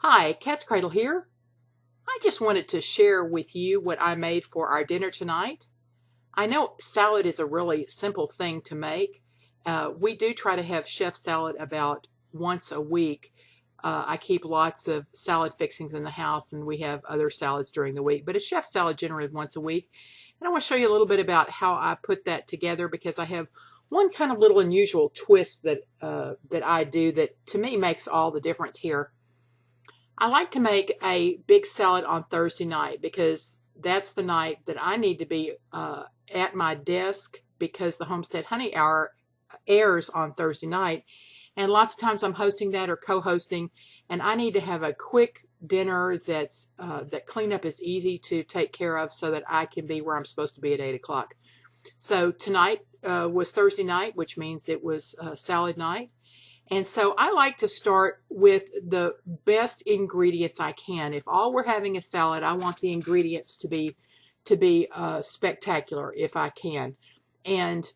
Hi, katzcradul here. I just wanted to share with you what I made for our dinner tonight. I know salad is a really simple thing to make. We do try to have chef salad about once a week. I keep lots of salad fixings in the house, and we have other salads during the week, but a chef salad generally once a week. And I want to show you a little bit about how I put that together, because I have one kind of little unusual twist that I do that to me makes all the difference here. I like to make a big salad on Thursday night because that's the night that I need to be at my desk, because the Homestead Honey Hour airs on Thursday night. And lots of times I'm hosting that or co-hosting, and I need to have a quick dinner that cleanup is easy to take care of so that I can be where I'm supposed to be at 8 o'clock. So tonight was Thursday night, which means it was salad night. And so I like to start with the best ingredients I can. If all we're having is salad, I want the ingredients to be spectacular if I can. And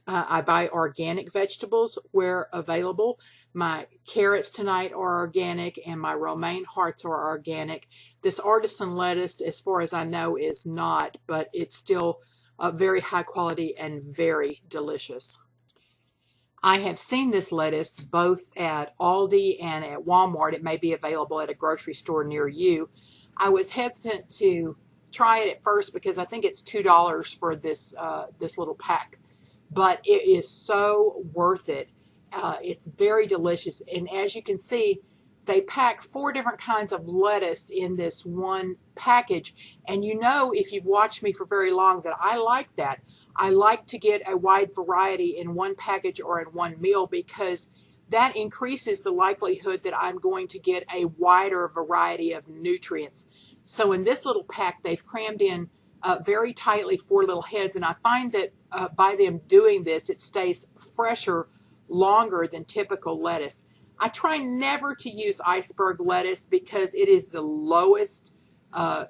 I buy organic vegetables where available. My carrots tonight are organic, and my romaine hearts are organic. This artisan lettuce, as far as I know, is not, but it's still very high quality and very delicious. I have seen this lettuce both at Aldi and at Walmart. It may be available at a grocery store near you. I was hesitant to try it at first because I think it's $2 for this little pack, but it is so worth it. It's very delicious, and as you can see, they pack 4 different kinds of lettuce in this one package. And you know, if you've watched me for very long, that I like that. I like to get a wide variety in one package or in one meal, because that increases the likelihood that I'm going to get a wider variety of nutrients. So in this little pack, they've crammed in very tightly 4 little heads, and I find that by them doing this, it stays fresher longer than typical lettuce. I try never to use iceberg lettuce because it is the lowest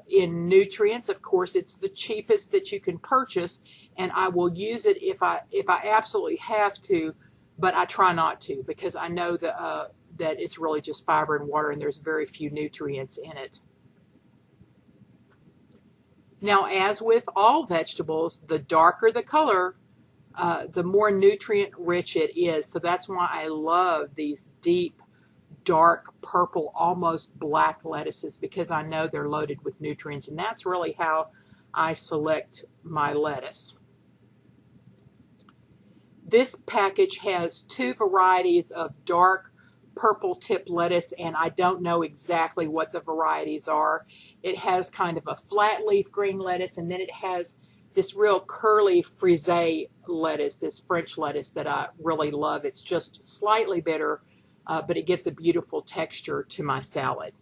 in nutrients. Of course, it's the cheapest that you can purchase, and I will use it if I absolutely have to, but I try not to, because I know that it's really just fiber and water, and there's very few nutrients in it. Now, as with all vegetables, the darker the color, the more nutrient rich it is. So that's why I love these deep, dark purple, almost black lettuces, because I know they're loaded with nutrients, and that's really how I select my lettuce. This package has 2 varieties of dark purple tip lettuce, and I don't know exactly what the varieties are. It has kind of a flat leaf green lettuce, and then it has this real curly frisee lettuce, this French lettuce that I really love. It's just slightly bitter, but it gives a beautiful texture to my salad.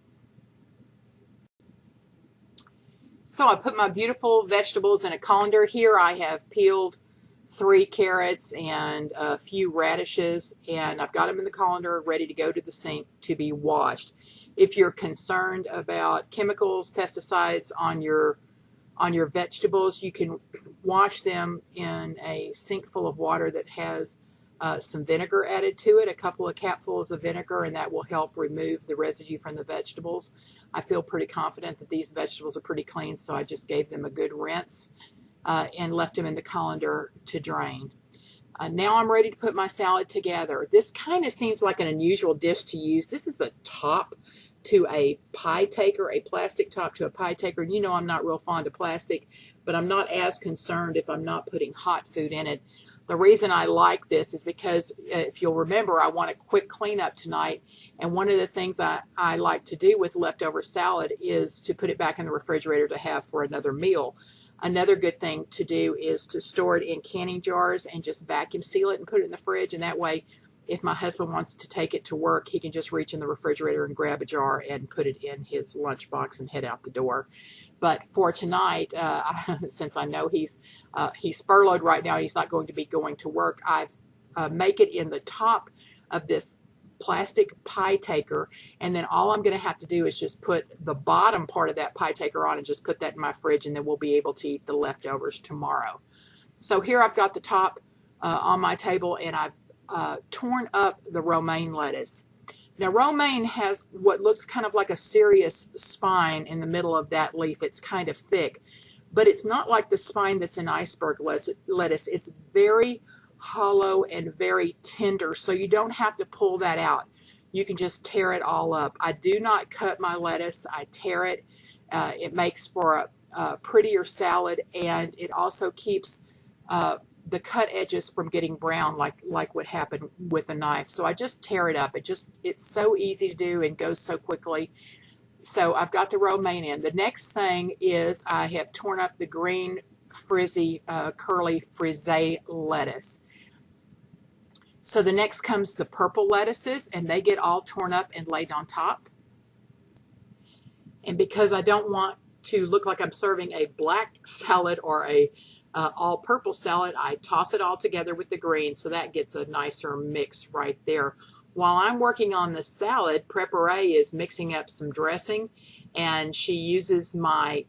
So I put my beautiful vegetables in a colander. Here I have peeled 3 carrots and a few radishes, and I've got them in the colander ready to go to the sink to be washed. If you're concerned about chemicals, pesticides on your vegetables, you can wash them in a sink full of water that has some vinegar added to it, a couple of capfuls of vinegar, and that will help remove the residue from the vegetables. I feel pretty confident that these vegetables are pretty clean, so I just gave them a good rinse and left them in the colander to drain. Now I'm ready to put my salad together. This kind of seems like an unusual dish to use. This is the top to a pie taker, a plastic top to a pie taker. And you know I'm not real fond of plastic, but I'm not as concerned if I'm not putting hot food in it. The reason I like this is because, if you'll remember, I want a quick cleanup tonight, and one of the things I like to do with leftover salad is to put it back in the refrigerator to have for another meal. Another good thing to do is to store it in canning jars and just vacuum seal it and put it in the fridge, and that way, if my husband wants to take it to work, he can just reach in the refrigerator and grab a jar and put it in his lunchbox and head out the door. But for tonight, since I know he's furloughed right now, he's not going to be going to work, I've make it in the top of this plastic pie taker, and then all I'm going to have to do is just put the bottom part of that pie taker on and just put that in my fridge, and then we'll be able to eat the leftovers tomorrow. So here I've got the top on my table, and I've torn up the romaine lettuce. Now, romaine has what looks kind of like a serious spine in the middle of that leaf. It's kind of thick, but it's not like the spine that's in iceberg lettuce. It's very hollow and very tender, so you don't have to pull that out. You can just tear it all up. I do not cut my lettuce. I tear it. It makes for a prettier salad, and it also keeps the cut edges from getting brown like what happened with a knife. So I just tear it up. It's so easy to do and goes so quickly. So I've got the romaine in. The next thing is I have torn up the green frizzy curly frisee lettuce. So the next comes the purple lettuces, and they get all torn up and laid on top. And because I don't want to look like I'm serving a black salad or a all purple salad, I toss it all together with the green, so that gets a nicer mix right there. While I'm working on the salad, Prepare is mixing up some dressing, and she uses my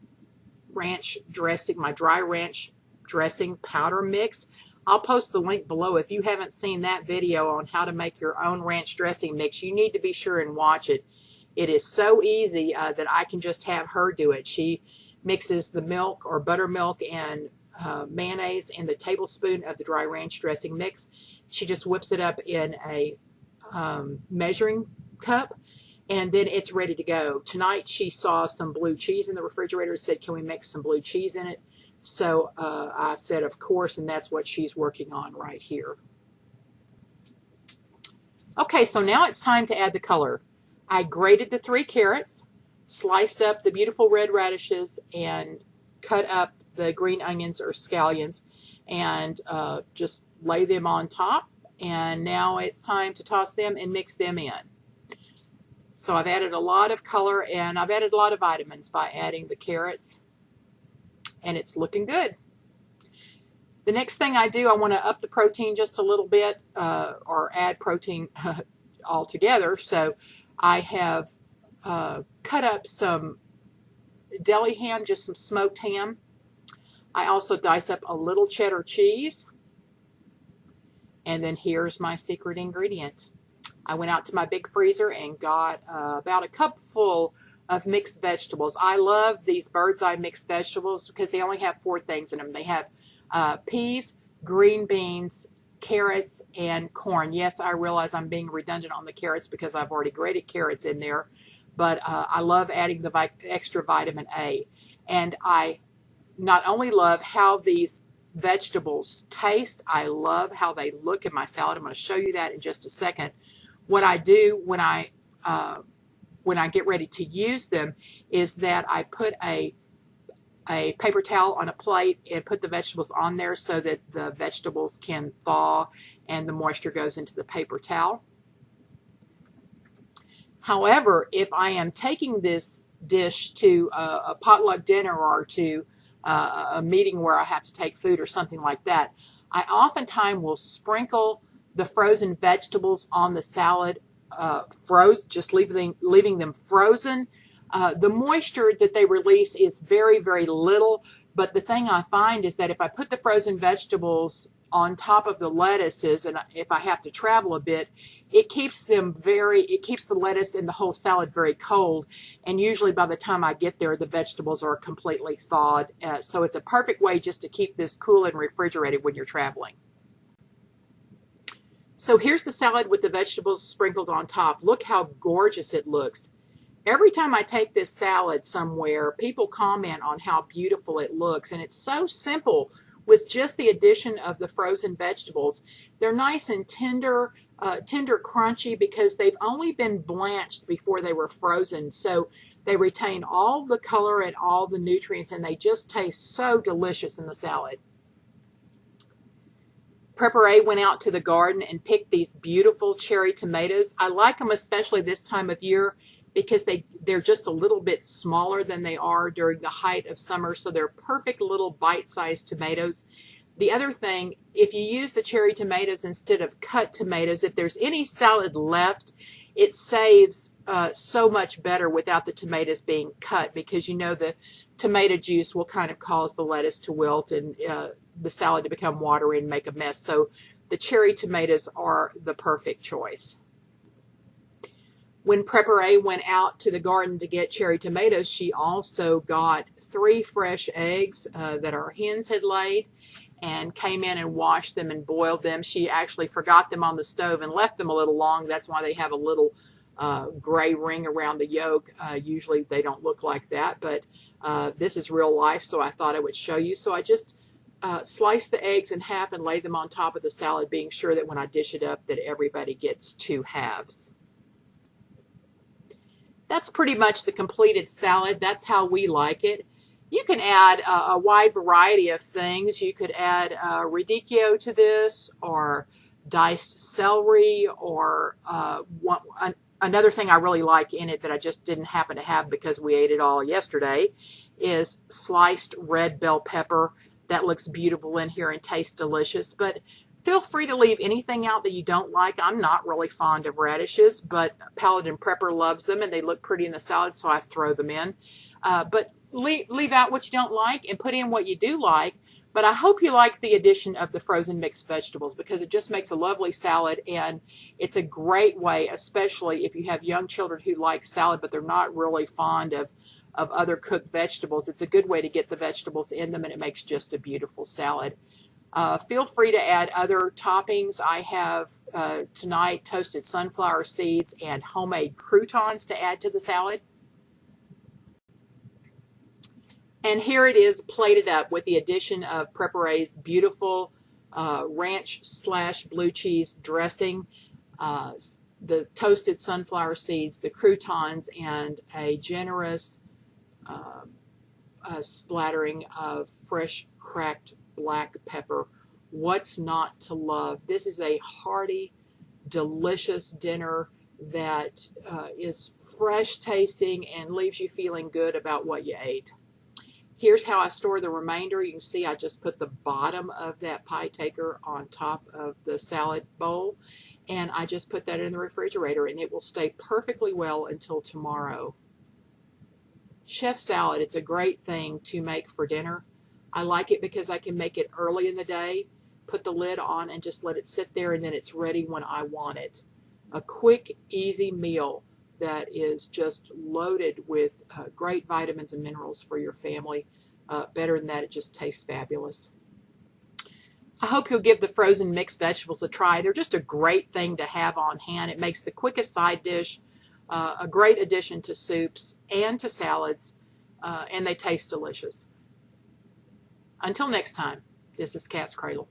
ranch dressing, my dry ranch dressing powder mix. I'll post the link below. If you haven't seen that video on how to make your own ranch dressing mix, you need to be sure and watch it. It is so easy that I can just have her do it. She mixes the milk or buttermilk and mayonnaise and the tablespoon of the dry ranch dressing mix. She just whips it up in a measuring cup, and then it's ready to go. Tonight she saw some blue cheese in the refrigerator and said, can we mix some blue cheese in it? So I said, of course, and that's what she's working on right here. Okay, so now it's time to add the color. I grated the 3 carrots, sliced up the beautiful red radishes, and cut up the green onions or scallions, and just lay them on top. And now it's time to toss them and mix them in. So I've added a lot of color, and I've added a lot of vitamins by adding the carrots, and it's looking good. The next thing I do, I want to up the protein just a little bit, or add protein altogether. So I have cut up some deli ham, just some smoked ham. I also dice up a little cheddar cheese. And then here's my secret ingredient. I went out to my big freezer and got about a cup full of mixed vegetables. I love these bird's eye mixed vegetables because they only have 4 things in them. They have peas, green beans, carrots, and corn. Yes, I realize I'm being redundant on the carrots because I've already grated carrots in there, but I love adding the extra vitamin A. And I not only love how these vegetables taste, I love how they look in my salad. I'm going to show you that in just a second. What I do when I get ready to use them is that I put a paper towel on a plate and put the vegetables on there so that the vegetables can thaw and the moisture goes into the paper towel. However, if I am taking this dish to a potluck dinner or to a meeting where I have to take food or something like that, I oftentimes will sprinkle the frozen vegetables on the salad, just leaving them frozen. The moisture that they release is very, very little, but the thing I find is that if I put the frozen vegetables on top of the lettuces, and if I have to travel a bit, it keeps the lettuce and the whole salad very cold, and usually by the time I get there, the vegetables are completely thawed. So it's a perfect way just to keep this cool and refrigerated when you're traveling. So here's the salad with the vegetables sprinkled on top. Look how gorgeous it looks. Every time I take this salad somewhere, people comment on how beautiful it looks, and it's so simple with just the addition of the frozen vegetables. They're nice and tender, crunchy because they've only been blanched before they were frozen, so they retain all the color and all the nutrients, and they just taste so delicious in the salad. Prepare went out to the garden and picked these beautiful cherry tomatoes. I like them especially this time of year because they're just a little bit smaller than they are during the height of summer, so they're perfect little bite-sized tomatoes. The other thing, if you use the cherry tomatoes instead of cut tomatoes, if there's any salad left, it saves so much better without the tomatoes being cut, because you know the tomato juice will kind of cause the lettuce to wilt and the salad to become watery and make a mess. So the cherry tomatoes are the perfect choice. When Prepper A went out to the garden to get cherry tomatoes, she also got 3 fresh eggs that our hens had laid, and came in and washed them and boiled them. She actually forgot them on the stove and left them a little long. That's why they have a little gray ring around the yolk. Usually they don't look like that, but this is real life, so I thought I would show you. So I just slice the eggs in half and lay them on top of the salad, being sure that when I dish it up that everybody gets 2 halves. That's pretty much the completed salad. That's how we like it. You can add a wide variety of things. You could add radicchio to this, or diced celery, or another thing I really like in it that I just didn't happen to have because we ate it all yesterday is sliced red bell pepper. That looks beautiful in here and tastes delicious, but feel free to leave anything out that you don't like. I'm not really fond of radishes, but Paladin Prepper loves them and they look pretty in the salad, so I throw them in. But leave out what you don't like and put in what you do like. But I hope you like the addition of the frozen mixed vegetables, because it just makes a lovely salad, and it's a great way, especially if you have young children who like salad but they're not really fond of other cooked vegetables. It's a good way to get the vegetables in them, and it makes just a beautiful salad. Feel free to add other toppings. I have tonight toasted sunflower seeds and homemade croutons to add to the salad. And here it is plated up with the addition of Prepper A's beautiful ranch/blue cheese dressing, the toasted sunflower seeds, the croutons, and a generous splattering of fresh cracked black pepper. What's not to love? This is a hearty, delicious dinner that is fresh tasting and leaves you feeling good about what you ate. Here's how I store the remainder. You can see I just put the bottom of that pie taker on top of the salad bowl, and I just put that in the refrigerator, and it will stay perfectly well until tomorrow. Chef salad, it's a great thing to make for dinner. I like it because I can make it early in the day, put the lid on, and just let it sit there, and then it's ready when I want it. A quick, easy meal that is just loaded with great vitamins and minerals for your family. Better than that, it just tastes fabulous. I hope you'll give the frozen mixed vegetables a try. They're just a great thing to have on hand. It makes the quickest side dish, a great addition to soups and to salads, and they taste delicious. Until next time, this is Cat's Cradle.